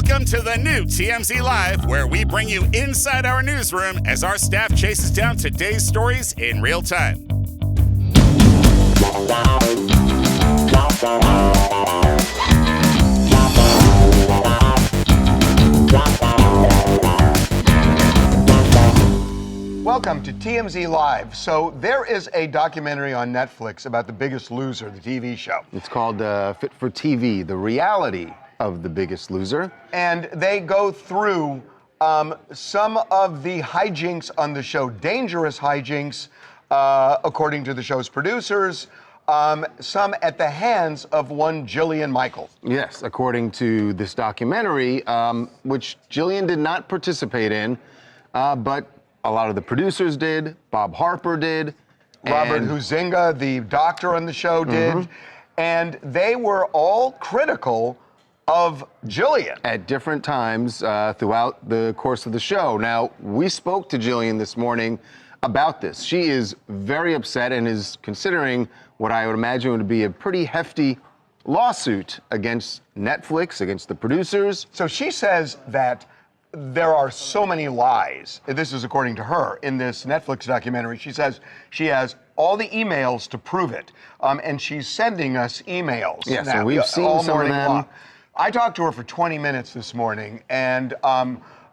Welcome to the new TMZ Live, where we bring you inside our newsroom as our staff chases down today's stories in real time. Welcome to TMZ Live. So there is a documentary on Netflix about The Biggest Loser, the TV show. It's called Fit for TV, the reality of The Biggest Loser. And they go through some of the hijinks on the show, dangerous hijinks, according to the show's producers, some at the hands of one Jillian Michaels. Yes, according to this documentary, which Jillian did not participate in, but a lot of the producers did, Bob Harper did. Robert Huizinga, the doctor on the show, did. And they were all critical of Jillian. At different times throughout the course of the show. Now, we spoke to Jillian this morning about this. She is very upset and is considering what I would imagine would be a pretty hefty lawsuit against Netflix, against the producers. So she says that there are so many lies, this is according to her, in this Netflix documentary. She says she has all the emails to prove it, and she's sending us emails. Yes, now, and we've seen some of them. Long. I talked to her for 20 minutes this morning, and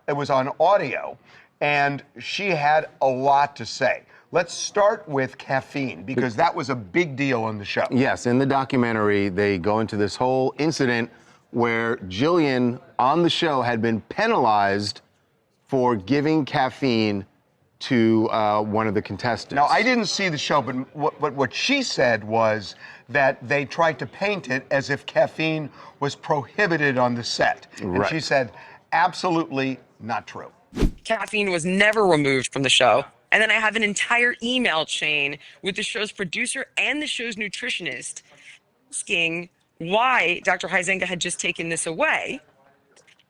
it was on audio, and she had a lot to say. Let's start with caffeine, because that was a big deal on the show. Yes, in the documentary, they go into this whole incident where Jillian on the show had been penalized for giving caffeine to one of the contestants. Now, I didn't see the show, but what she said was that they tried to paint it as if caffeine was prohibited on the set. And Right. she said, absolutely not true. Caffeine was never removed from the show. And then I have an entire email chain with the show's producer and the show's nutritionist asking why Dr. Huizinga had just taken this away,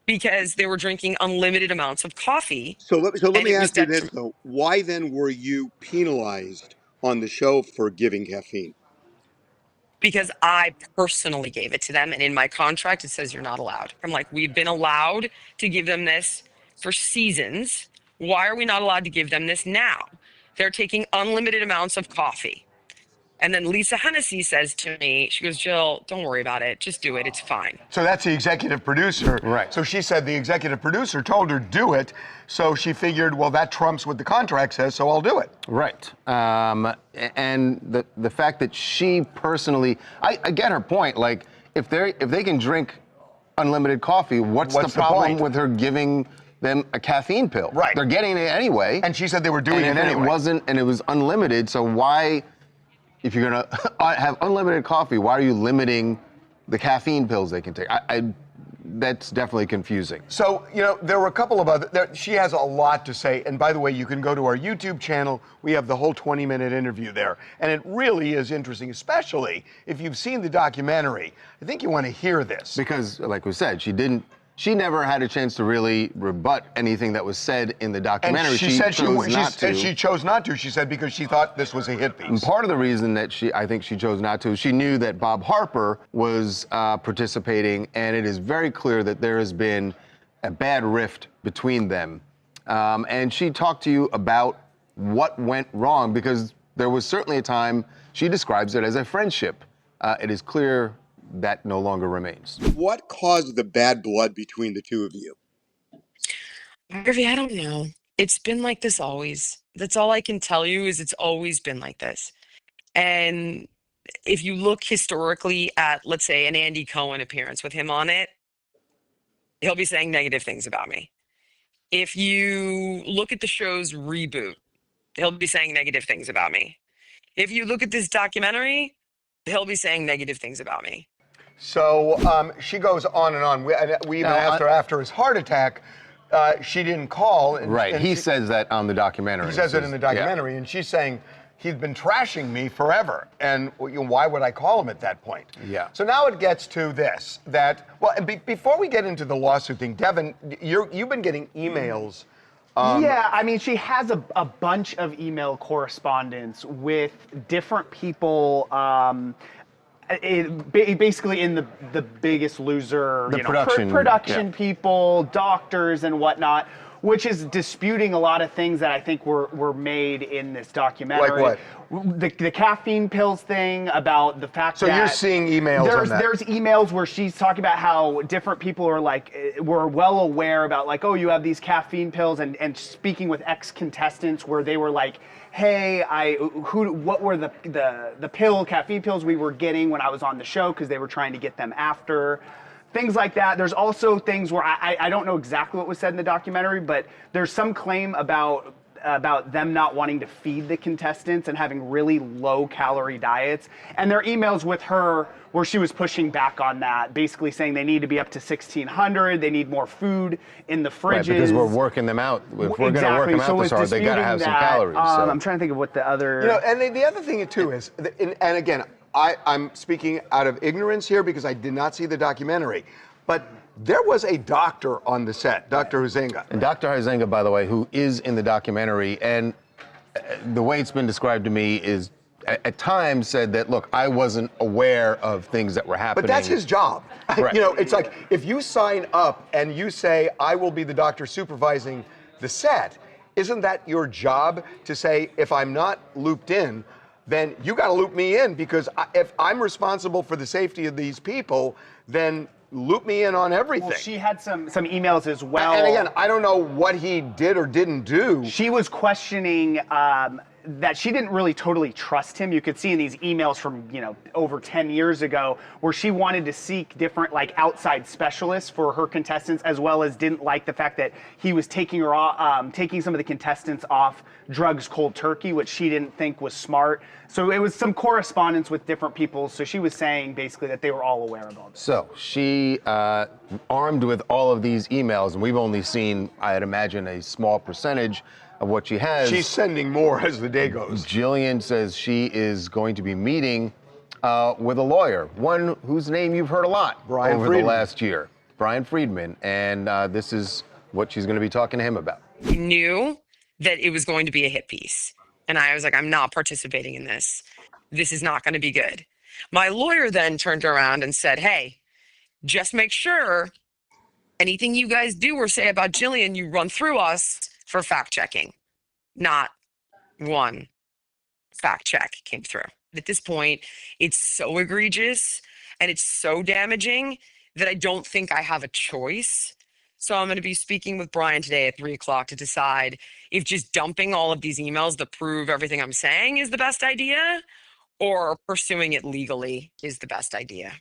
because they were drinking unlimited amounts of coffee. So let me ask you this, though. Why then were you penalized on the show for giving caffeine? Because I personally gave it to them, and in my contract it says you're not allowed. I'm like, we've been allowed to give them this for seasons. Why are we not allowed to give them this now? They're taking unlimited amounts of coffee. And then Lisa Hennessy says to me, she goes, Jill, don't worry about it. Just do it. It's fine. So that's the executive producer. Right. So she said the executive producer told her do it. So she figured, well, that trumps what the contract says, so I'll do it. Right. And the fact that she personally, I get her point. Like, if they can drink unlimited coffee, what's the problem point? with her giving them a caffeine pill? Right. They're getting it anyway. And she said they were doing it and anyway. it was unlimited. So why, if you're gonna have unlimited coffee, why are you limiting the caffeine pills they can take? That's definitely confusing. So, there were a couple of other, she has a lot to say. And by the way, you can go to our YouTube channel. We have the whole 20-minute interview there. And it really is interesting, especially if you've seen the documentary. I think you want to hear this. Because, like we said, she never had a chance to really rebut anything that was said in the documentary. And she said chose not to. she chose not to. She said because she thought this was a hit piece. And part of the reason that I think she chose not to, she knew that Bob Harper was participating, and it is very clear that there has been a bad rift between them. And she talked to you about what went wrong, because there was certainly a time, she describes it as a friendship. It is clear that no longer remains. What caused the bad blood between the two of you? Harvey, I don't know. It's been like this always. That's all I can tell you, is it's always been like this. And if you look historically at, let's say, an Andy Cohen appearance with him on it, he'll be saying negative things about me. If you look at the show's reboot, he'll be saying negative things about me. If you look at this documentary, he'll be saying negative things about me. So she goes on and on. We even asked her after his heart attack. She didn't call. Right. He says that on the documentary. He says it in the documentary, and she's saying he's been trashing me forever, and why would I call him at that point? Yeah. So now it gets to this, before we get into the lawsuit thing, Devin, you've been getting emails. Yeah, I mean, she has a bunch of email correspondence with different people basically in the Biggest Loser, The production, people, doctors and whatnot, which is disputing a lot of things that I think were made in this documentary. Like what? The caffeine pills thing, about the fact that... So you're seeing emails on that? There's emails where she's talking about how different people are like, were well aware about like, oh, you have these caffeine pills, and speaking with ex-contestants where they were like, hey, what were the caffeine pills we were getting when I was on the show, because they were trying to get them after. Things like that. There's also things where I don't know exactly what was said in the documentary, but there's some claim about them not wanting to feed the contestants and having really low calorie diets. And there are emails with her where she was pushing back on that, basically saying they need to be up to 1,600, they need more food in the fridges. Right, because we're working them out. If we're going to work them out this hard, they got to have some calories. So. I'm trying to think of what the other... And the other thing too is, and again, I'm speaking out of ignorance here because I did not see the documentary, but there was a doctor on the set, Dr. Huizenga. And Dr. Huizenga, by the way, who is in the documentary, and the way it's been described to me is, at times said that, look, I wasn't aware of things that were happening. But that's his job. Right. It's like, if you sign up and you say, I will be the doctor supervising the set, isn't that your job to say, if I'm not looped in, then you got to loop me in, because if I'm responsible for the safety of these people, then loop me in on everything. Well, she had some emails as well. And again, I don't know what he did or didn't do. She was questioning that she didn't really totally trust him. You could see in these emails from, over 10 years ago, where she wanted to seek different like outside specialists for her contestants, as well as didn't like the fact that he was taking some of the contestants off drugs cold turkey, which she didn't think was smart. So it was some correspondence with different people. So she was saying basically that they were all aware of all this. So she, armed with all of these emails, and we've only seen, I'd imagine, a small percentage of what she has. She's sending more as the day goes. Jillian says she is going to be meeting with a lawyer, one whose name you've heard a lot over the last year, Brian Friedman, and this is what she's going to be talking to him about. He knew that it was going to be a hit piece, and I was like, I'm not participating in this. This is not going to be good. My lawyer then turned around and said, hey, just make sure anything you guys do or say about Jillian, you run through us for fact checking. Not one fact check came through. At this point, it's so egregious and it's so damaging that I don't think I have a choice. So I'm going to be speaking with Brian today at 3:00 to decide if just dumping all of these emails that prove everything I'm saying is the best idea, or pursuing it legally is the best idea.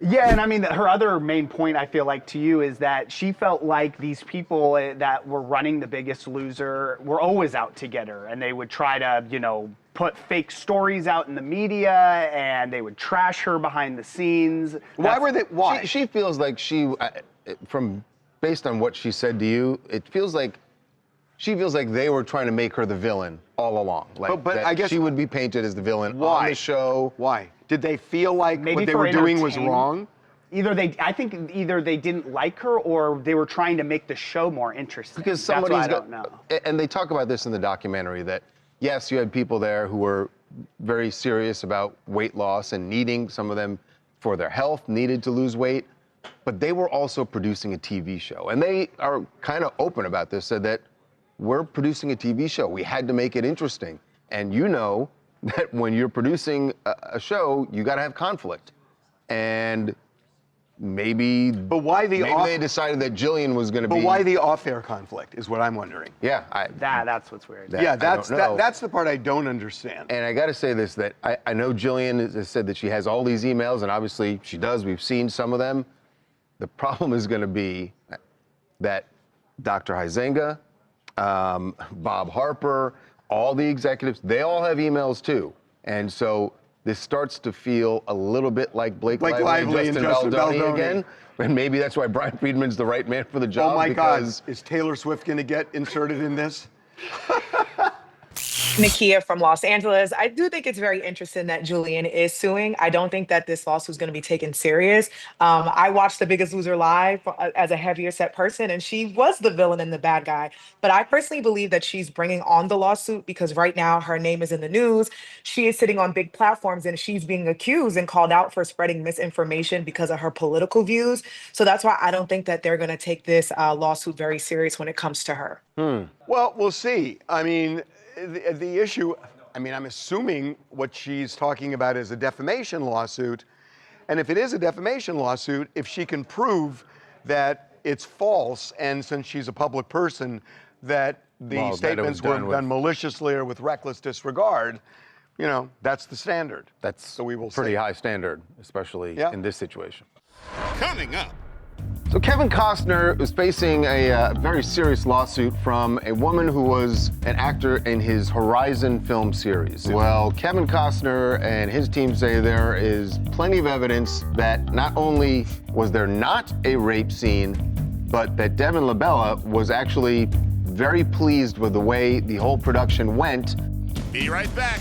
Yeah, and I mean, her other main point, I feel like, to you is that she felt like these people that were running The Biggest Loser were always out to get her, and they would try to, put fake stories out in the media, and they would trash her behind the scenes. Why? She feels like based on what she said to you, she feels like they were trying to make her the villain all along. Like, but I guess she would be painted as the villain on the show. Why? Did they feel like Maybe what they were doing was wrong? I think either they didn't like her or they were trying to make the show more interesting. Because I don't know. And they talk about this in the documentary, that yes, you had people there who were very serious about weight loss and needing, some of them for their health, needed to lose weight, but they were also producing a TV show. And they are kind of open about this, said that we're producing a TV show. We had to make it interesting. And you know that when you're producing a show, you got to have conflict. And maybe they decided that Jillian was going to be... But why the off-air conflict is what I'm wondering. Yeah. That's what's weird. That's the part I don't understand. And I got to say this, that I know Jillian has said that she has all these emails, and obviously she does. We've seen some of them. The problem is going to be that Dr. Huizenga, Bob Harper, all the executives, they all have emails too. And so this starts to feel a little bit like Blake Lively and Justin Baldoni again. And maybe that's why Brian Friedman's the right man for the job. Oh my God, is Taylor Swift going to get inserted in this? Nakia from Los Angeles. I do think it's very interesting that Jillian is suing. I don't think that this lawsuit is going to be taken serious. I watched The Biggest Loser live as a heavier set person, and she was the villain and the bad guy. But I personally believe that she's bringing on the lawsuit because right now her name is in the news. She is sitting on big platforms and she's being accused and called out for spreading misinformation because of her political views. So that's why I don't think that they're going to take this lawsuit very serious when it comes to her. Well, we'll see. I mean, the issue, I mean, I'm assuming what she's talking about is a defamation lawsuit. And if it is a defamation lawsuit, if she can prove that it's false, and since she's a public person, that the statements were done maliciously or with reckless disregard, you know, that's the standard. That's so we will pretty see. High standard, especially in this situation. Coming up. So Kevin Costner is facing a very serious lawsuit from a woman who was an actor in his Horizon film series. Well, Kevin Costner and his team say there is plenty of evidence that not only was there not a rape scene, but that Devin LaBella was actually very pleased with the way the whole production went. Be right back.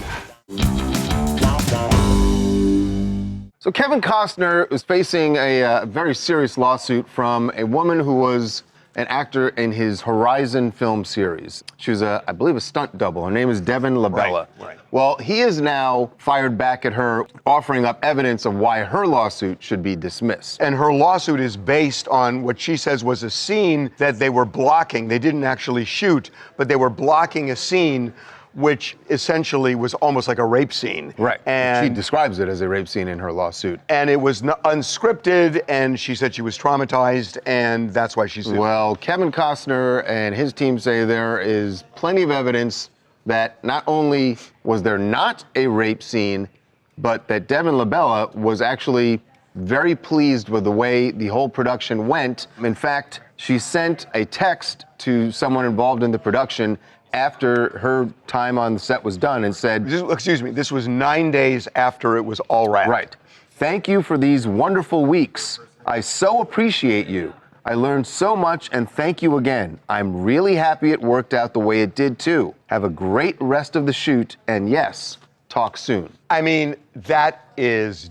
So Kevin Costner is facing a very serious lawsuit from a woman who was an actor in his Horizon film series. She was, I believe, a stunt double. Her name is Devin LaBella. Right. Well, he is now fired back at her, offering up evidence of why her lawsuit should be dismissed. And her lawsuit is based on what she says was a scene that they were blocking. They didn't actually shoot, but they were blocking a scene which essentially was almost like a rape scene. Right. And she describes it as a rape scene in her lawsuit. And it was unscripted, and she said she was traumatized, and that's why she sued. Well, Kevin Costner and his team say there is plenty of evidence that not only was there not a rape scene, but that Devin LaBella was actually very pleased with the way the whole production went. In fact, she sent a text to someone involved in the production after her time on the set was done and said, excuse me, this was 9 days after it was all wrapped. Right. Thank you for these wonderful weeks. I so appreciate you. I learned so much, and thank you again. I'm really happy it worked out the way it did too. Have a great rest of the shoot, and yes, talk soon. I mean, that is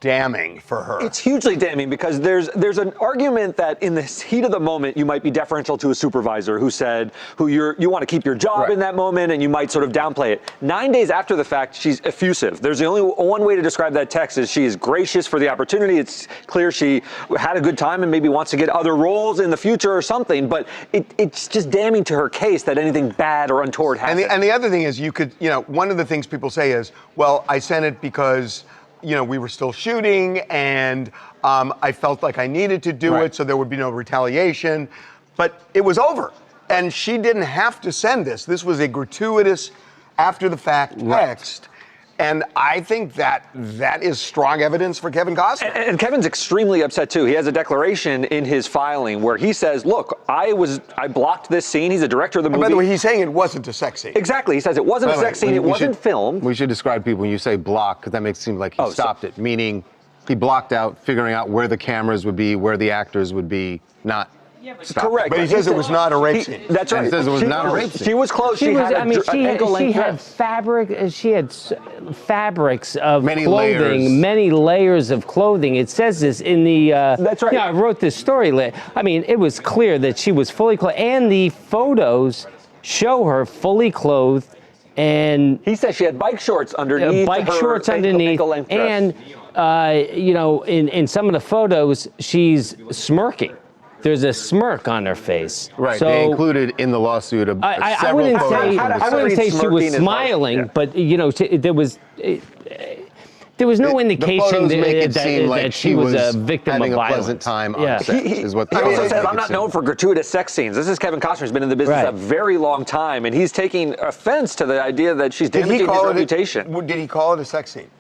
damning for her. It's hugely damning because there's an argument that in the heat of the moment you might be deferential to a supervisor who said you want to keep your job in that moment, and you might sort of downplay it. 9 days after the fact, she's effusive. There's the only one way to describe that text is she is gracious for the opportunity. It's clear she had a good time and maybe wants to get other roles in the future or something, but it's just damning to her case that anything bad or untoward happened. And the other thing is one of the things people say is, well, I sent it because we were still shooting, and I felt like I needed to do it so there would be no retaliation. But it was over, and she didn't have to send this. This was a gratuitous, after-the-fact text. And I think that is strong evidence for Kevin Costner. And Kevin's extremely upset too. He has a declaration in his filing where he says, look, I blocked this scene. He's a director of the movie. And by the way, he's saying it wasn't a sex scene. Exactly. He says it wasn't a sex scene. It wasn't filmed. We should describe people when you say block, because that makes it seem like he stopped it, meaning he blocked out figuring out where the cameras would be, where the actors would be, not correct. But he says it was not a rape scene. That's right. He says it was not a rape scene. She was close. She had fabric. She had fabrics of many clothing, many layers of clothing. It says this in the. That's right. Yeah, I wrote this story. I mean, it was clear that she was fully clothed, and the photos show her fully clothed. And he says she had bike shorts underneath. Ankle-length dress. And in some of the photos, she's smirking. There's a smirk on her face. Right. So they included in the lawsuit I wouldn't say she was smiling, but there was no indication that she was a victim having of violence. A pleasant time on set, is what he also says, I'm not known for gratuitous sex scenes. This is Kevin Costner, who's been in the business a very long time, and he's taking offense to the idea that she's damaging his reputation. Did he call it a sex scene?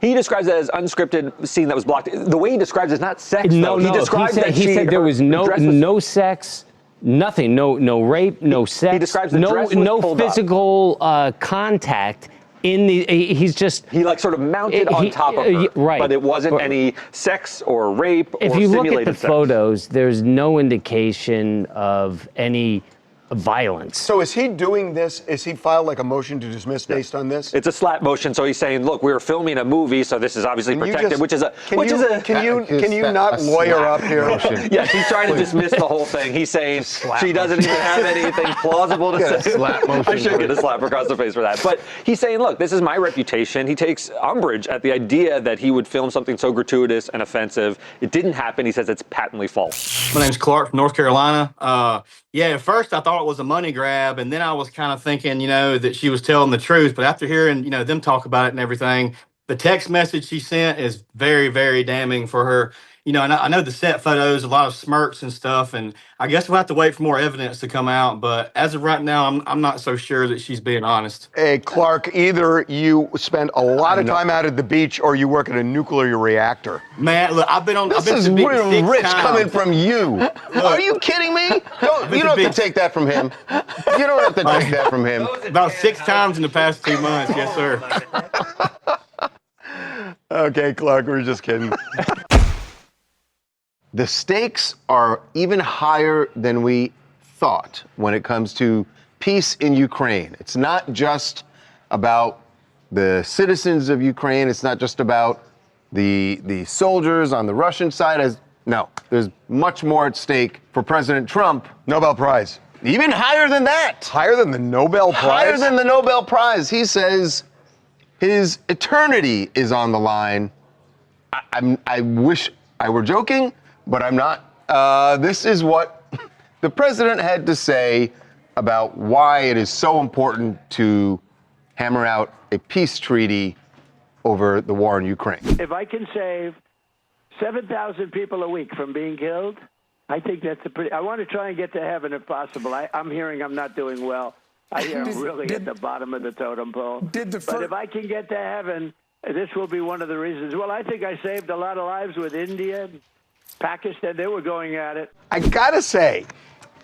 He describes it as unscripted scene that was blocked. The way he describes it is not sex. No. He describes he said there was no sex, nothing, no rape, no sex. He describes the dress was no physical contact. He sort of mounted on top of her, but it wasn't any sex or rape or simulated sex. If you look at the photos, there's no indication of any violence. So is he doing this? Is he filed like a motion to dismiss based on this? It's a slap motion, so he's saying, look, we were filming a movie, so this is obviously protected, Can you not lawyer up here? Yes, he's trying to dismiss the whole thing. He's saying she doesn't even have anything plausible to say. Slap motion. I should get a slap across the face for that. But he's saying, look, this is my reputation. He takes umbrage at the idea that he would film something so gratuitous and offensive. It didn't happen. He says it's patently false. My name's Clark from North Carolina. At first I thought it was a money grab, and then I was kind of thinking, that she was telling the truth. But after hearing, them talk about it and everything, the text message she sent is very, very damning for her. And I know the set photos, a lot of smirks and stuff, and I guess we'll have to wait for more evidence to come out. But as of right now, I'm not so sure that she's being honest. Hey, Clark, either you spend a lot of time out at the beach or you work at a nuclear reactor. Man, look, I've been to the beach This is rich 6 times. coming from you. Are you kidding me? You don't have to take that from him. You don't have to take that from him. About 6 times in the past 2 months, yes, sir. Okay, Clark, we're just kidding. The stakes are even higher than we thought when it comes to peace in Ukraine. It's not just about the citizens of Ukraine. It's not just about the soldiers on the Russian side. No, there's much more at stake for President Trump. Nobel Prize. Even higher than that. Higher than the Nobel Prize? Higher than the Nobel Prize. He says his eternity is on the line. I wish I were joking, but I'm not. This is what the president had to say about why it is so important to hammer out a peace treaty over the war in Ukraine. If I can save 7,000 people a week from being killed, I think that's I want to try and get to heaven if possible. I'm hearing I'm not doing well. I hear I'm really at the bottom of the totem pole. But if I can get to heaven, this will be one of the reasons. Well, I think I saved a lot of lives with India, Pakistan. They were going at it. I gotta say,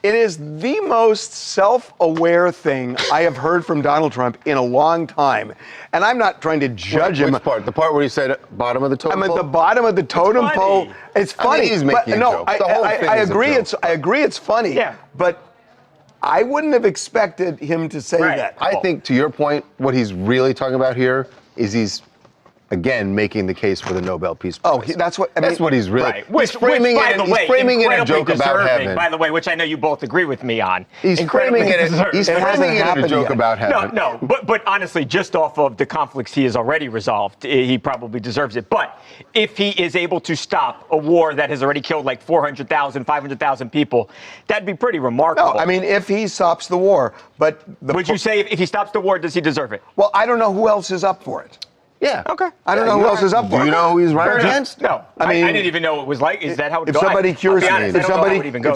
it is the most self-aware thing I have heard from Donald Trump in a long time. And I'm not trying to judge him. Which part? The part where he said bottom of the totem pole? I'm at the bottom of the totem pole. It's funny. I think he's making a joke. The whole thing I is a agree. joke. I agree. It's funny. Yeah. But I wouldn't have expected him to say that. I think, to your point, what he's really talking about here is he's, again, making the case for the Nobel Peace Prize. That's what he's really. Right. Which, he's framing by it. the He's way, framing it a incredibly joke about deserving, heaven. by the way, which I know you both agree with me on. He's framing it. He's It hasn't framing it a happened joke yet. about heaven. No, but honestly, just off of the conflicts he has already resolved, he probably deserves it. But if he is able to stop a war that has already killed like 400,000, 500,000 people, that'd be pretty remarkable. No, I mean, if he stops the war, but would you say if he stops the war, does he deserve it? Well, I don't know who else is up for it. Yeah. Okay. I don't know who else is up for it. Do you know who he's running against? No. I mean, I didn't even know it was like. Is that how it if goes? somebody cures if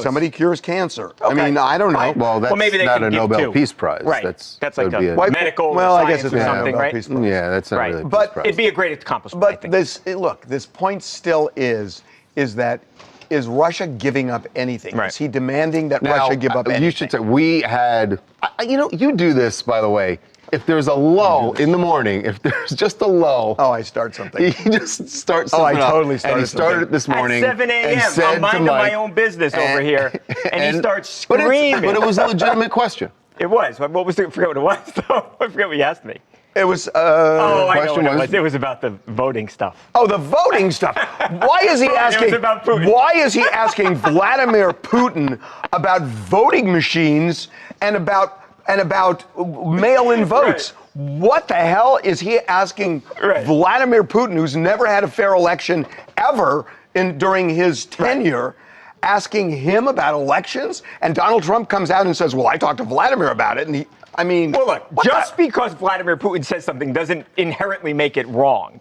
somebody cures cancer, I mean, I don't know. Well, that's maybe they not can a give Nobel two. Peace Prize. Right. That's like would be a medical well, I science guess it's or not a something, Nobel right? Peace Prize. Yeah, that's not Right. really a But Peace Prize. It'd be a great accomplishment, I think. this point still is that is Russia giving up anything? Right. Is he demanding that Now, Russia give up anything? You should say, we had, you do this, by the way. If there's a lull in the morning, if there's just a lull. Oh, I start something. You just start something I totally up. started And he started it this morning. At 7 a.m., and said I'm to minding Mike- my own business over here, and he starts screaming. But it was a legitimate question. It was. What was it? I forget what it was, though. I forget what you asked me. It was. I know question what it was- was. It was about the voting stuff. Oh, the voting stuff. Why is he asking? It was about Putin. Why is he asking Vladimir Putin about voting machines and about mail-in votes? Right. What the hell is he asking Vladimir Putin, who's never had a fair election ever during his tenure? Asking him about elections, and Donald Trump comes out and says, "Well, I talked to Vladimir about it," and well, look, just because Vladimir Putin says something doesn't inherently make it wrong.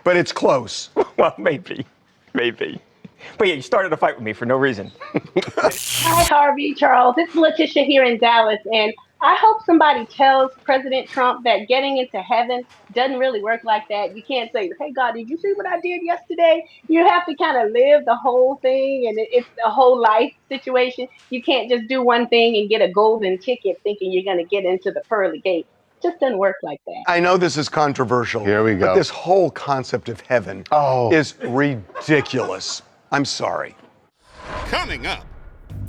But it's close. Well, maybe. But yeah, you started a fight with me for no reason. Hi, Harvey, Charles. It's Letitia here in Dallas, and I hope somebody tells President Trump that getting into heaven doesn't really work like that. You can't say, "Hey, God, did you see what I did yesterday?" You have to kind of live the whole thing, and it's a whole life situation. You can't just do one thing and get a golden ticket thinking you're going to get into the pearly gate. It just doesn't work like that. I know this is controversial. Here we go. But this whole concept of heaven is ridiculous. I'm sorry. Coming up,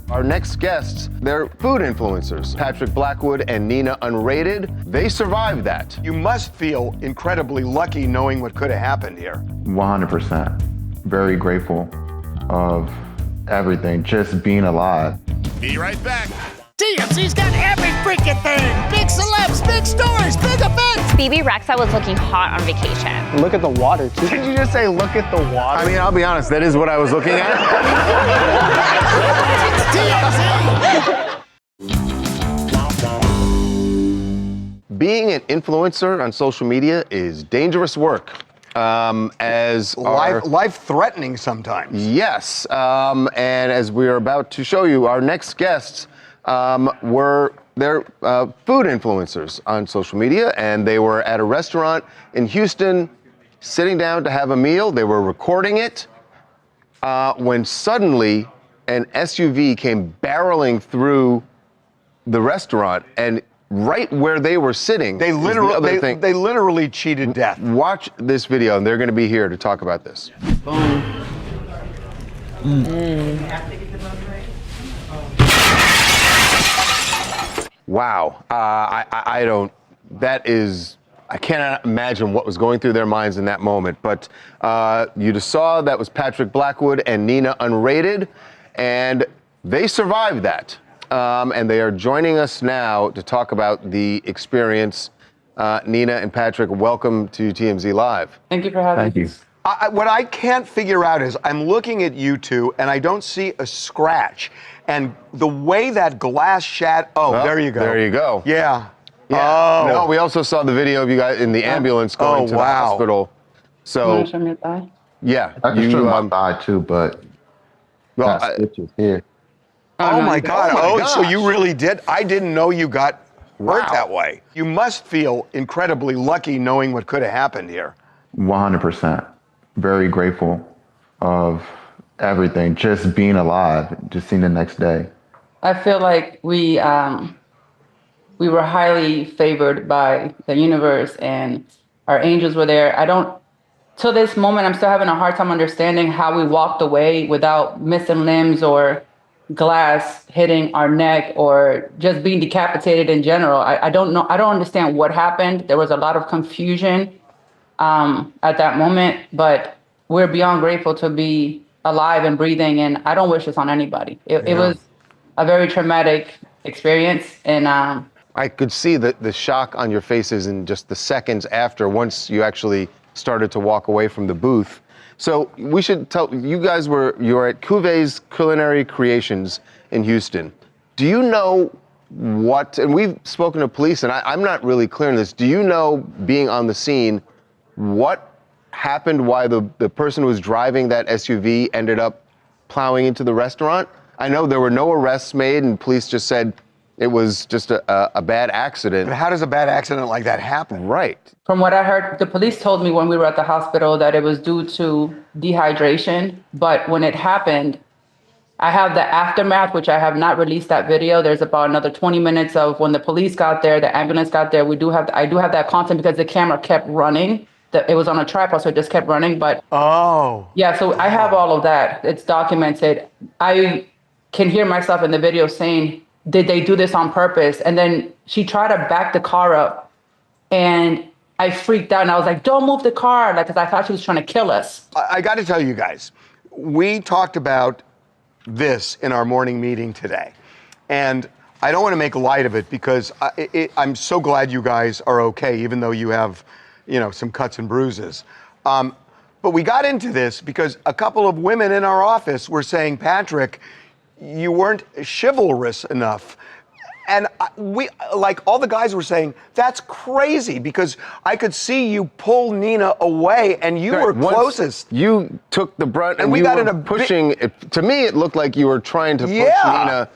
Our next guests, they're food influencers. Patrick Blackwood and Nina Unrated, they survived that. You must feel incredibly lucky knowing what could have happened here. 100%. Very grateful of everything, just being alive. Be right back. TMZ's got every freaking thing. Big celebs, big stories, big events. BB Rexa was looking hot on vacation. Look at the water, too. Did you just say look at the water? I mean, I'll be honest, that is what I was looking at. Being an influencer on social media is dangerous work. As life-threatening sometimes. Yes, and as we are about to show you, our next guests were food influencers on social media, and they were at a restaurant in Houston, sitting down to have a meal. They were recording it when suddenly an SUV came barreling through the restaurant, and right where they were sitting, they literally cheated death. Watch this video, and they're going to be here to talk about this. Boom. Wow, I cannot imagine what was going through their minds in that moment. But you just saw that was Patrick Blackwood and Nina Unrated, and they survived that. And they are joining us now to talk about the experience. Nina and Patrick, welcome to TMZ Live. Thank you for having me. Thank you. What I can't figure out is I'm looking at you two and I don't see a scratch. And the way that glass shattered. Oh, there you go. There you go. Yeah. Oh. No, we also saw the video of you guys in the ambulance going to the hospital. So. You want to show me your thigh? Yeah. I can show my thigh too, but got stitches here. Oh, my God. Oh, my so you really did? I didn't know you got hurt that way. You must feel incredibly lucky knowing what could have happened here. 100%. Very grateful of everything, just being alive, just seeing the next day. I feel like we were highly favored by the universe, and our angels were there. Till this moment, I'm still having a hard time understanding how we walked away without missing limbs or glass hitting our neck or just being decapitated in general. I don't know. I don't understand what happened. There was a lot of confusion at that moment, but we're beyond grateful to be alive and breathing, and I don't wish this on anybody. It was a very traumatic experience, and I could see the shock on your faces in just the seconds after, once you actually started to walk away from the booth. So we should tell, you guys you're at Cuvées Culinary Creations in Houston. Do you know what, and we've spoken to police, and I'm not really clear on this, do you know, being on the scene, what happened, why the person who was driving that SUV ended up plowing into the restaurant? I know there were no arrests made, and police just said it was just a bad accident. But how does a bad accident like that happen? Right. from what I heard, the police told me when we were at the hospital that it was due to dehydration. But when it happened, I have the aftermath, which I have not released that video. There's about another 20 minutes of when the police got there, the ambulance got there. I do have that content because the camera kept running. It was on a tripod, so it just kept running. But yeah, so I have all of that. It's documented. I can hear myself in the video saying, "Did they do this on purpose?" And then she tried to back the car up, and I freaked out, and I was like, "Don't move the car," like, because I thought she was trying to kill us. I got to tell you guys, we talked about this in our morning meeting today, and I don't want to make light of it because I'm so glad you guys are okay, even though you have, some cuts and bruises. But we got into this because a couple of women in our office were saying, "Patrick, you weren't chivalrous enough." And all the guys were saying, "That's crazy," because I could see you pull Nina away, and you were closest. You took the brunt, and we you got were in a pushing. To me, it looked like you were trying to push Nina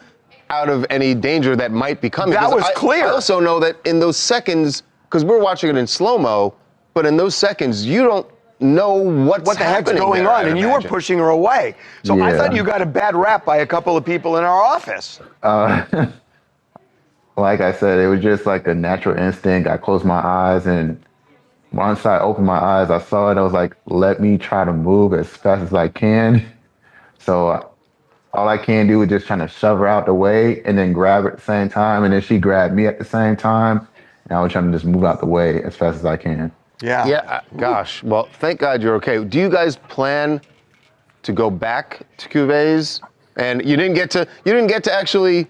out of any danger that might be coming. That was clear. I also know that in those seconds, because we're watching it in slow-mo, but in those seconds, you don't know what the heck's going on, and you were pushing her away. So I thought you got a bad rap by a couple of people in our office. Like I said, it was just like a natural instinct. I closed my eyes, and once I opened my eyes, I saw it. I was like, let me try to move as fast as I can. So all I can do is just trying to shove her out the way and then grab her at the same time. And then she grabbed me at the same time. And I was trying to just move out the way as fast as I can. Yeah. Yeah. Gosh. Well, thank God you're okay. Do you guys plan to go back to Cuvées? And you didn't get to actually,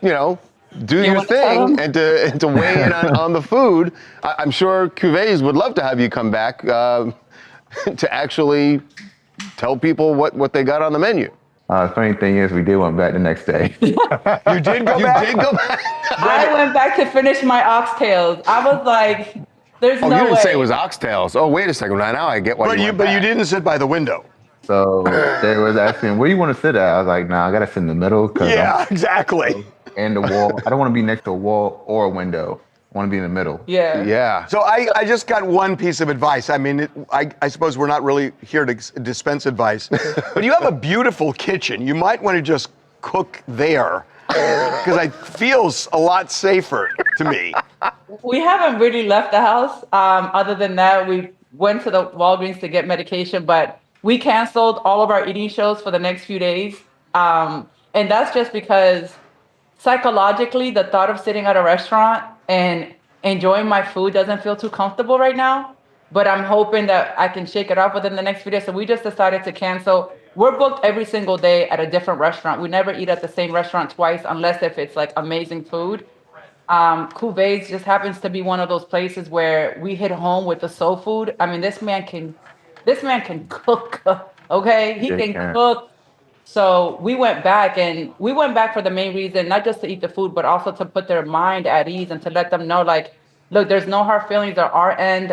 do your thing and to weigh in on the food. I'm sure Cuvées would love to have you come back to actually tell people what they got on the menu. Funny thing is, we did went back the next day. You did go back? You did go back? I went back to finish my oxtails. I was like, there's no way. Oh, you didn't say it was oxtails. Oh, wait a second. Now I get why you went But back. you didn't sit by the window. So they was asking, where do you want to sit at? I was like, nah, I got to sit in the middle. Yeah, exactly. And the wall. I don't want to be next to a wall or a window. I want to be in the middle. Yeah. Yeah. So I just got one piece of advice. I mean, I suppose we're not really here to dispense advice, but you have a beautiful kitchen. You might want to just cook there because it feels a lot safer to me. We haven't really left the house. Other than that, we went to the Walgreens to get medication, but we canceled all of our eating shows for the next few days. And that's just because psychologically, the thought of sitting at a restaurant and enjoying my food doesn't feel too comfortable right now. But I'm hoping that I can shake it off within the next few days. So we just decided to cancel. We're booked every single day at a different restaurant. We never eat at the same restaurant twice unless if it's like amazing food. Cuvées just happens to be one of those places where we hit home with the soul food. I mean, this man can cook, okay? He can cook. So we went back for the main reason, not just to eat the food, but also to put their mind at ease and to let them know, like, look, there's no hard feelings on our end.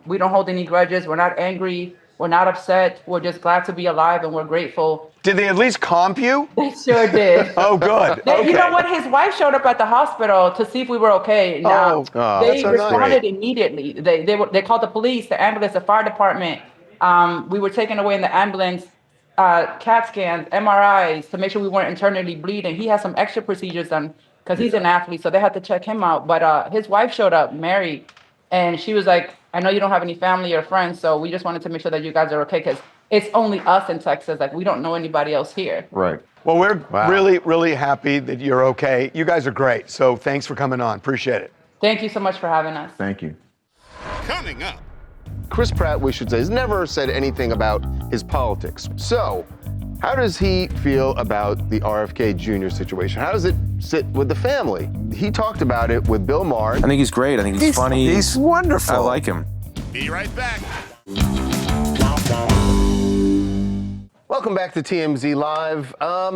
We don't hold any grudges. We're not angry. We're not upset. We're just glad to be alive and we're grateful. Did they at least comp you? They sure did. Oh, good. Okay. You know what? His wife showed up at the hospital to see if we were okay. Now, they responded immediately. They called the police, the ambulance, the fire department. We were taken away in the ambulance. CAT scans, MRIs to make sure we weren't internally bleeding. He has some extra procedures done because he's an athlete, so they had to check him out. But his wife showed up, Mary, and she was like, I know you don't have any family or friends, so we just wanted to make sure that you guys are okay because it's only us in Texas. Like, we don't know anybody else here. Right. Well, we're really, really happy that you're okay. You guys are great, so thanks for coming on. Appreciate it. Thank you so much for having us. Thank you. Coming up. Chris Pratt, we should say, has never said anything about his politics. So, how does he feel about the RFK Jr. situation? How does it sit with the family? He talked about it with Bill Maher. I think he's great. I think he's funny. He's wonderful. I like him. Be right back. Welcome back to TMZ Live.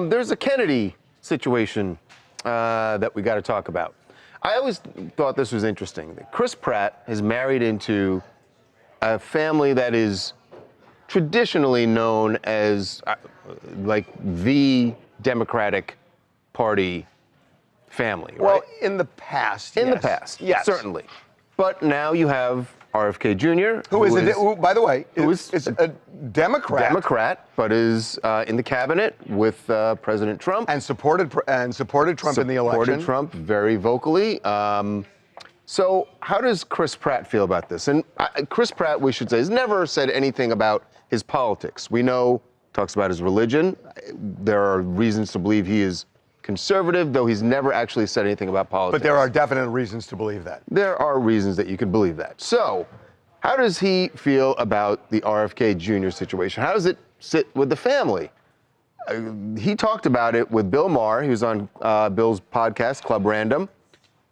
There's a Kennedy situation that we got to talk about. I always thought this was interesting. Chris Pratt is married into a family that is traditionally known as like the Democratic Party family, right? Well, in the past, In the past, yes. certainly. But now you have RFK Jr., who by the way, is a Democrat. Democrat, but is in the cabinet with President Trump. And supported Trump in the election. Supported Trump very vocally. So how does Chris Pratt feel about this? And Chris Pratt, we should say, has never said anything about his politics. We know, talks about his religion. There are reasons to believe he is conservative, though he's never actually said anything about politics. But there are definite reasons to believe that. There are reasons that you could believe that. So how does he feel about the RFK Jr. situation? How does it sit with the family? He talked about it with Bill Maher. He was on Bill's podcast, Club Random.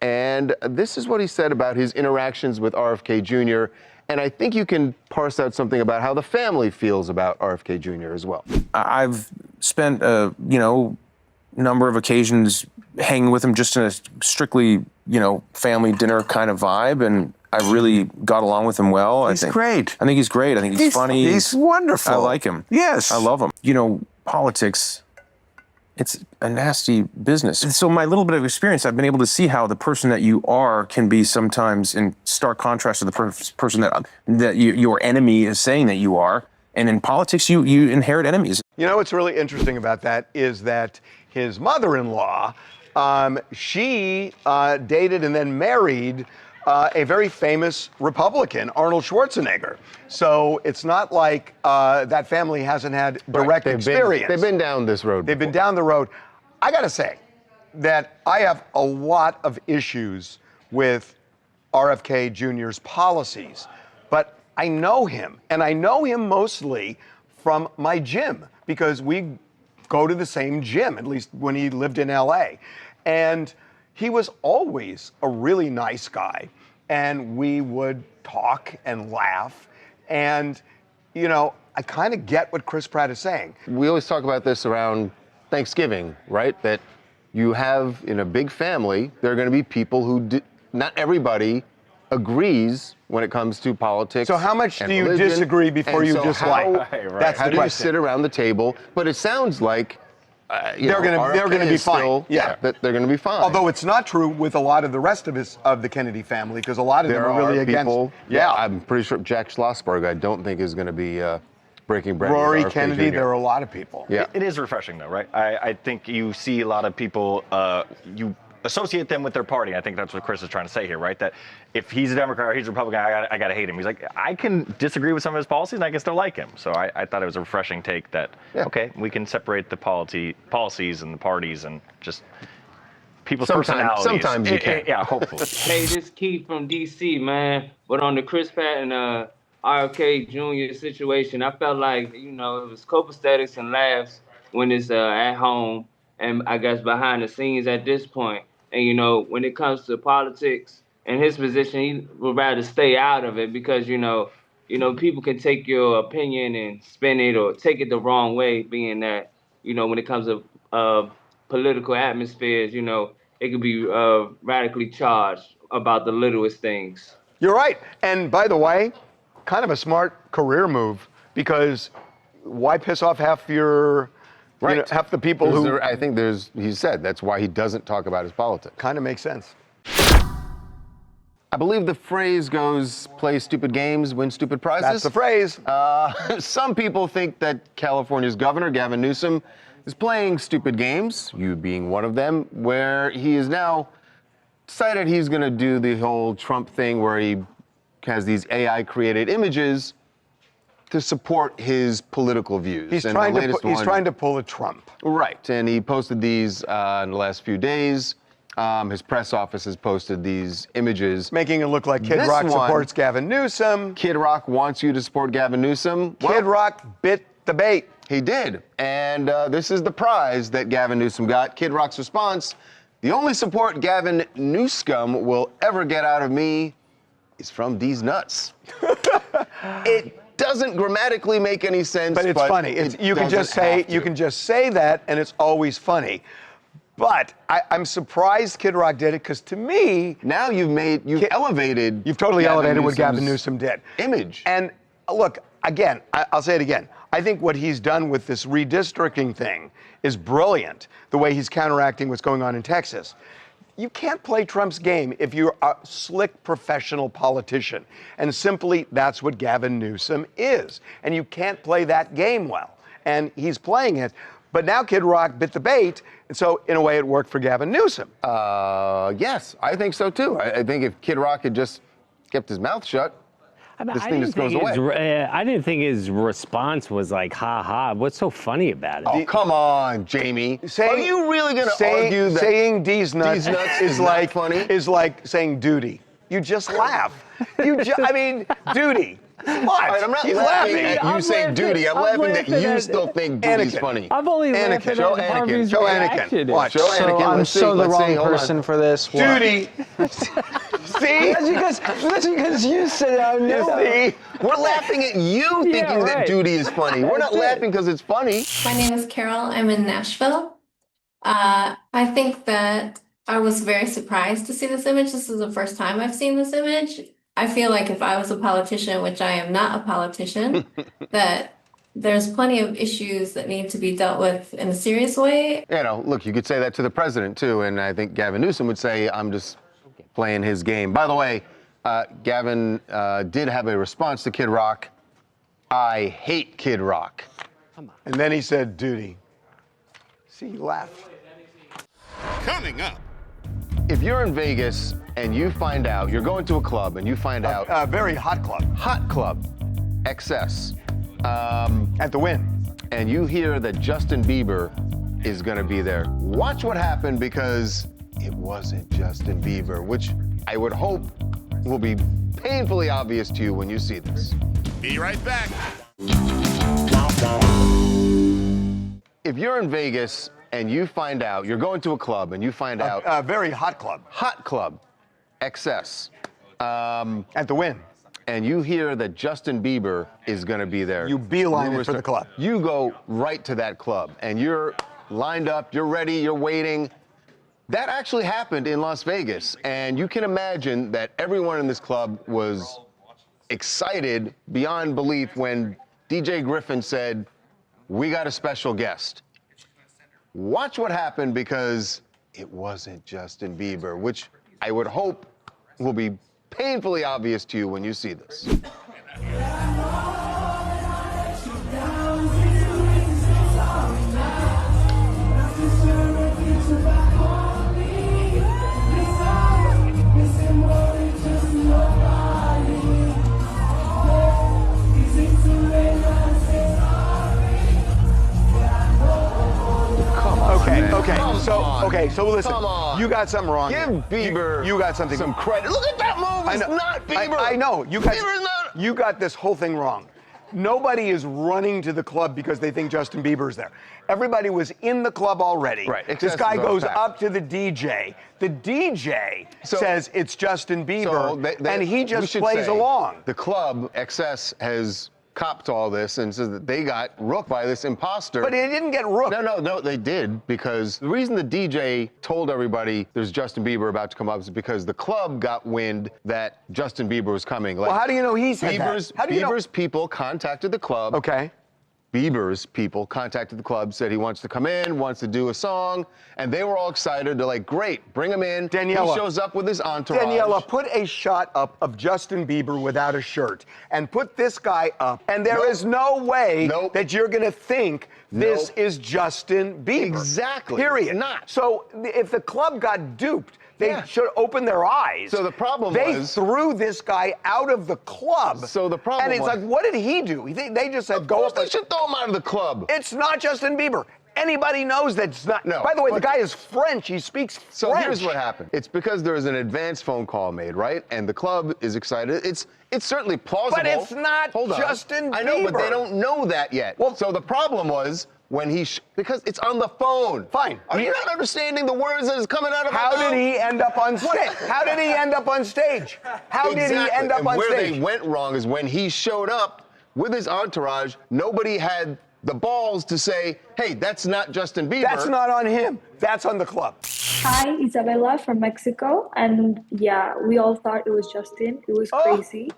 And this is what he said about his interactions with RFK Jr. And I think you can parse out something about how the family feels about RFK Jr. as well. I've spent number of occasions hanging with him just in a strictly, family dinner kind of vibe. And I really got along with him well. He's great. I think he's great. I think he's funny. He's wonderful. I like him. Yes. I love him. Politics, it's a nasty business. And so my little bit of experience, I've been able to see how the person that you are can be sometimes in stark contrast to the person that your enemy is saying that you are. And in politics, you inherit enemies. You know what's really interesting about that is that his mother-in-law, she dated and then married a very famous Republican, Arnold Schwarzenegger. So it's not like that family hasn't had direct experience. They've been down this road. They've been down the road. I got to say that I have a lot of issues with RFK Jr.'s policies, but I know him, and I know him mostly from my gym because we go to the same gym, at least when he lived in LA. And he was always a really nice guy, and we would talk and laugh. And, you know, I kind of get what Chris Pratt is saying. We always talk about this around Thanksgiving, right? That you have in a big family, there are going to be people who not everybody agrees when it comes to politics. So how much do you religion. disagree before you dislike? That's how the do you question. sit around the table? But it sounds like they're going to be fine. That they're going to be fine. Although it's not true with a lot of the rest of the Kennedy family, because a lot of them are really against. Yeah, I'm pretty sure Jack Schlossberg, I don't think is going to be breaking bread. Rory with RFK Kennedy, Jr. there are a lot of people. Yeah, it is refreshing though, right? I think you see a lot of people. You associate them with their party. I think that's what Chris is trying to say here, right? That if he's a Democrat or he's a Republican, I gotta hate him. He's like, I can disagree with some of his policies and I can still like him. So I thought it was a refreshing take that, okay, we can separate the policies and the parties and just people's personalities. Sometimes you can. Yeah, hopefully. Hey, this Keith from DC, man. But on the Chris Pratt and RFK Jr. situation, I felt like, you know, it was copacetic and laughs when it's at home and I guess behind the scenes at this point. And, you know, when it comes to politics and his position, he would rather stay out of it because, you know, people can take your opinion and spin it or take it the wrong way, being that, you know, when it comes to political atmospheres, you know, it could be radically charged about the littlest things. You're right. And by the way, kind of a smart career move because why piss off half your... Right. You know, half the people who... I think he said that's why he doesn't talk about his politics. Kind of makes sense. I believe the phrase goes, play stupid games, win stupid prizes. That's the phrase. Some people think that California's governor, Gavin Newsome, is playing stupid games, you being one of them, where he is now decided he's going to do the whole Trump thing where he has these AI-created images to support his political views. He's trying to pull a Trump. Right, and he posted these in the last few days. His press office has posted these images. Making it look like Kid Rock supports Gavin Newsom. Kid Rock wants you to support Gavin Newsom. Kid Rock bit the bait. He did, and this is the prize that Gavin Newsom got. Kid Rock's response, the only support Gavin Newsome will ever get out of me is from these nuts. It doesn't grammatically make any sense, but it's funny. You can just say that, and it's always funny. But I'm surprised Kid Rock did it because to me, now you've elevated. You've totally elevated what Gavin Newsom did. Image. And look, again, I'll say it again. I think what he's done with this redistricting thing is brilliant. The way he's counteracting what's going on in Texas. You can't play Trump's game if you're a slick professional politician. And simply, that's what Gavin Newsom is. And you can't play that game well. And he's playing it. But now Kid Rock bit the bait, and so in a way it worked for Gavin Newsom. Yes, I think so too. I think if Kid Rock had just kept his mouth shut, this thing just goes away. I didn't think his response was like, ha ha. What's so funny about it? Oh, come on, Jamie. Are you really going to argue that saying D's nuts is like funny? Is like saying duty. You just laugh. I mean, duty. What? Right, I'm not He's laughing at you saying duty. I'm laughing that you still think duty's funny. I've only laughed at Show Anakin. Show Anakin. Watch. Show Anakin. I'm so the wrong person for this. Duty. See? That's because you said I know. See? We're laughing at you thinking that duty is funny. We're not laughing because it's funny. My name is Carol. I'm in Nashville. I think that I was very surprised to see this image. This is the first time I've seen this image. I feel like if I was a politician, which I am not a politician, that there's plenty of issues that need to be dealt with in a serious way. You know, look, you could say that to the president too, and I think Gavin Newsom would say, I'm just playing his game. By the way, Gavin did have a response to Kid Rock. I hate Kid Rock. And then he said, duty. See, he laughed. Coming up, If you're in Vegas and you find out, you're going to a club and you find out. A very hot club. Hot club. Excess. At the Wynn. And you hear that Justin Bieber is going to be there. Watch what happened, because it wasn't Justin Bieber, which I would hope will be painfully obvious to you when you see this. Be right back. If you're in Vegas and you find out, you're going to a club and you find out. A very hot club. Hot club. Excess. At the Wynn. And you hear that Justin Bieber is going to be there. You beeline it for the club. You go right to that club and you're lined up, you're ready, you're waiting. That actually happened in Las Vegas, and you can imagine that everyone in this club was excited beyond belief when DJ Griffin said, "We got a special guest." Watch what happened, because it wasn't Justin Bieber, which I would hope will be painfully obvious to you when you see this. So listen, Come on. you got something wrong. Give Bieber you got something some credit. Look at that move. It's not Bieber. I know. Bieber's not. You got this whole thing wrong. Nobody is running to the club because they think Justin Bieber's there. Everybody was in the club already. Right. This guy goes up to the DJ. The DJ says it's Justin Bieber, and he just plays along. The club, XS, has copped all this and says that they got rooked by this imposter. But he didn't get rooked. No, they did, because the reason the DJ told everybody there's Justin Bieber about to come up is because the club got wind that Justin Bieber was coming. Well, how do you know he said that? How do you know? Bieber's people contacted the club. Okay. Bieber's people contacted the club, said he wants to come in, wants to do a song, and they were all excited. They're like, great, bring him in. Daniela. He shows up with his entourage. Daniela, put a shot up of Justin Bieber without a shirt, and put this guy up, and there is no way that you're gonna think this is Justin Bieber. Exactly. Period. It's not. So if the club got duped, they should open their eyes. So the problem they was... threw this guy out of the club. So the problem And it's was... like, what did he do? They just said, go up. They should throw him out of the club. It's not Justin Bieber. Anybody knows that it's not. No. By the way, the guy is French. He speaks French. So here's what happened. It's because there was an advance phone call made, right? And the club is excited. It's certainly plausible. But it's not Justin Bieber. I know, but they don't know that yet. Well, so the problem was when he, because it's on the phone. Fine. Are you not understanding the words that is coming out of my mouth? How did he end up on stage? How did he end up on stage? How did he end up on where stage? They went wrong is when he showed up with his entourage, nobody had the balls to say, hey, that's not Justin Bieber. That's not on him. That's on the club. Hi, Isabella from Mexico. And yeah, we all thought it was Justin. It was crazy.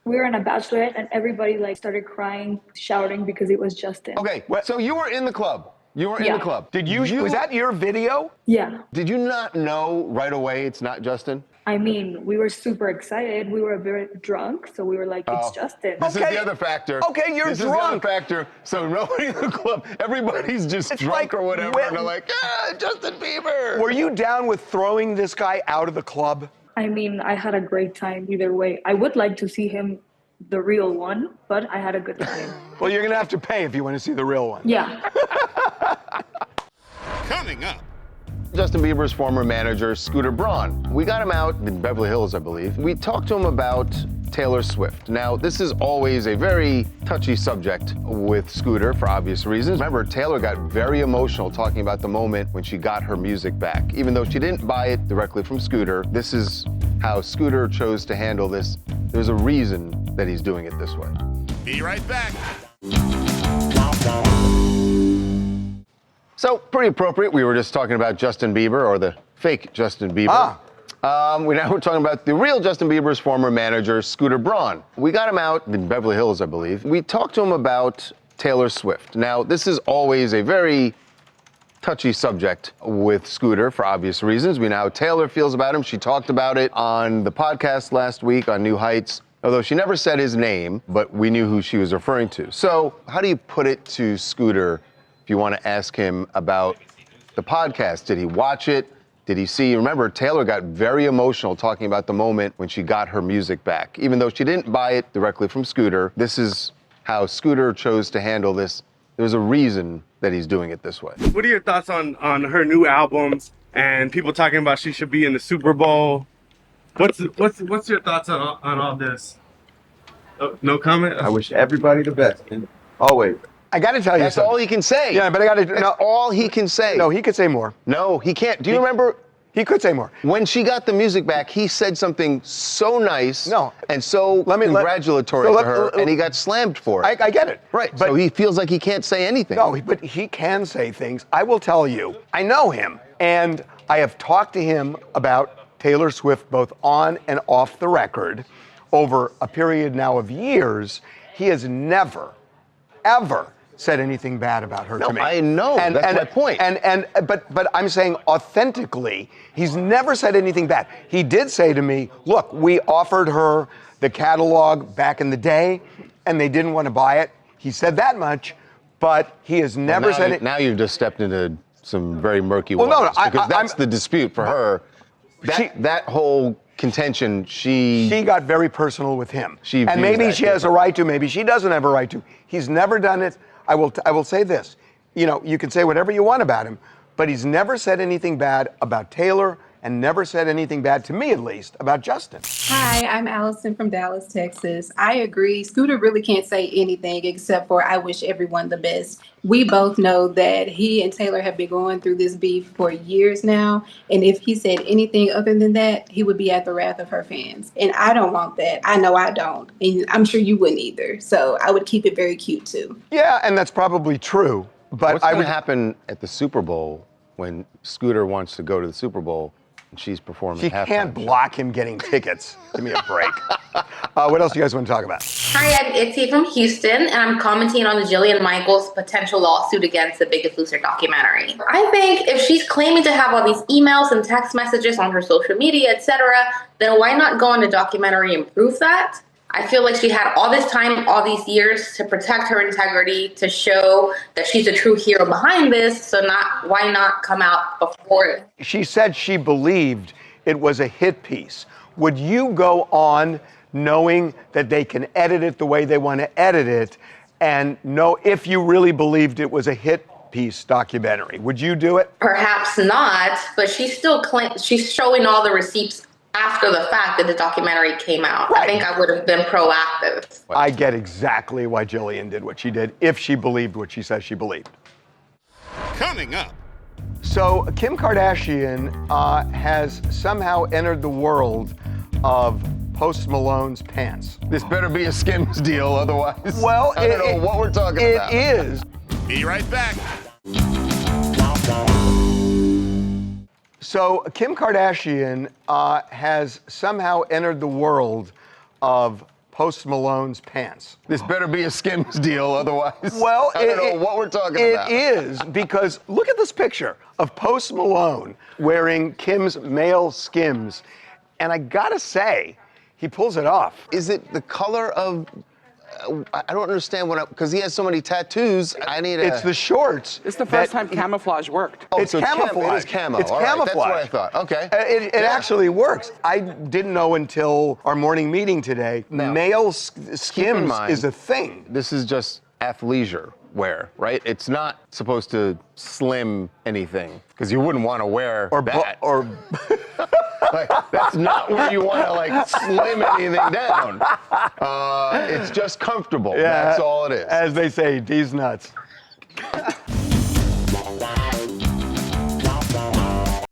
We were on a bachelorette and everybody started crying, shouting because it was Justin. Okay, so you were in the club. You were in the club. Did you was that your video? Yeah. Did you not know right away it's not Justin? I mean, we were super excited. We were very drunk, so we were like, it's Justin. This is the other factor. Okay, you're this drunk. This is the other factor. So nobody in the club, everybody's just drunk or whatever, and they're like, Justin Bieber. Were you down with throwing this guy out of the club? I mean, I had a great time either way. I would like to see him, the real one, but I had a good time. Well, you're gonna have to pay if you want to see the real one. Yeah. Coming up. Justin Bieber's former manager, Scooter Braun. We got him out in Beverly Hills, I believe. We talked to him about Taylor Swift. Now, this is always a very touchy subject with Scooter for obvious reasons. Remember, Taylor got very emotional talking about the moment when she got her music back. Even though she didn't buy it directly from Scooter, this is how Scooter chose to handle this. There's a reason that he's doing it this way. Be right back. So, pretty appropriate. We were just talking about Justin Bieber, or the fake Justin Bieber. Now we're talking about the real Justin Bieber's former manager, Scooter Braun. We got him out in Beverly Hills, I believe. We talked to him about Taylor Swift. Now, this is always a very touchy subject with Scooter for obvious reasons. We know how Taylor feels about him. She talked about it on the podcast last week on New Heights, although she never said his name, but we knew who she was referring to. So, how do you put it to Scooter if you want to ask him about the podcast? Did he watch it? did he see? Remember, Taylor got very emotional talking about the moment when she got her music back. Even though she didn't buy it directly from Scooter, this is how Scooter chose to handle this. There's a reason that he's doing it this way. What are your thoughts on her new albums and people talking about she should be in the Super Bowl? What's your thoughts on all this? Oh, no comment? I wish everybody the best, and always. I got to tell you That's something. all he can say. Yeah, but I got to. That's all he can say. No, he could say more. No, he can't. Do you remember? He could say more. When she got the music back, he said something so nice and so congratulatory to her, and he got slammed for it. I get it. Right, But so he feels like he can't say anything. No, but he can say things. I will tell you, I know him, and I have talked to him about Taylor Swift both on and off the record over a period now of years. He has never, ever said anything bad about her to me. I know. That's my point. But I'm saying authentically, he's never said anything bad. He did say to me, look, we offered her the catalog back in the day, and they didn't want to buy it. He said that much, but he has never said it. Now you've just stepped into some very murky Well, waters. no, because that's the dispute for her. That whole contention, she got very personal with him. And maybe she has a right to, maybe she doesn't have a right to. He's never done it. I will say this, you know, you can say whatever you want about him, but he's never said anything bad about Taylor and never said anything bad, to me at least, about Justin. Hi, I'm Allison from Dallas, Texas. I agree. Scooter really can't say anything except for I wish everyone the best. We both know that he and Taylor have been going through this beef for years now. And if he said anything other than that, he would be at the wrath of her fans. And I don't want that. I know I don't. And I'm sure you wouldn't either. So I would keep it very cute too. Yeah, and that's probably true. But what's going to happen at the Super Bowl when Scooter wants to go to the Super Bowl and she's performing? She can't block him getting tickets. Give me a break. What else do you guys want to talk about? Hi, I'm Itzy from Houston, and I'm commenting on the Jillian Michaels potential lawsuit against the Biggest Loser documentary. I think if she's claiming to have all these emails and text messages on her social media, etc., then why not go on the documentary and prove that? I feel like she had all this time, all these years to protect her integrity, to show that she's a true hero behind this, so why not come out before it? She said she believed it was a hit piece. Would you go on knowing that they can edit it the way they want to edit it, and know if you really believed it was a hit piece documentary? Would you do it? Perhaps not, but she's showing all the receipts after the fact that the documentary came out. Right. I think I would have been proactive. I get exactly why Jillian did what she did, if she believed what she says she believed. Coming up. So Kim Kardashian has somehow entered the world of Post Malone's pants. This better be a Skims deal, otherwise well, I don't know what we're talking about. It is. Be right back. So Kim Kardashian has somehow entered the world of Post Malone's pants. This better be a Skims deal, otherwise well, I don't know what we're talking about. It is, because look at this picture of Post Malone wearing Kim's male Skims. And I gotta say, he pulls it off. Is it the color of, I don't understand because he has so many tattoos. It's the shorts. It's the first time camouflage worked. Oh, it's so camouflage. It is camo. It's All right, camouflage. that's what I thought. Okay. It actually works. I didn't know until our morning meeting today. Male Skims is a thing. This is just athleisure wear, right? It's not supposed to slim anything, because you wouldn't want to wear that. Like, that's not where you want to slim anything down. It's just comfortable. Yeah, that's all it is. As they say, D's nuts.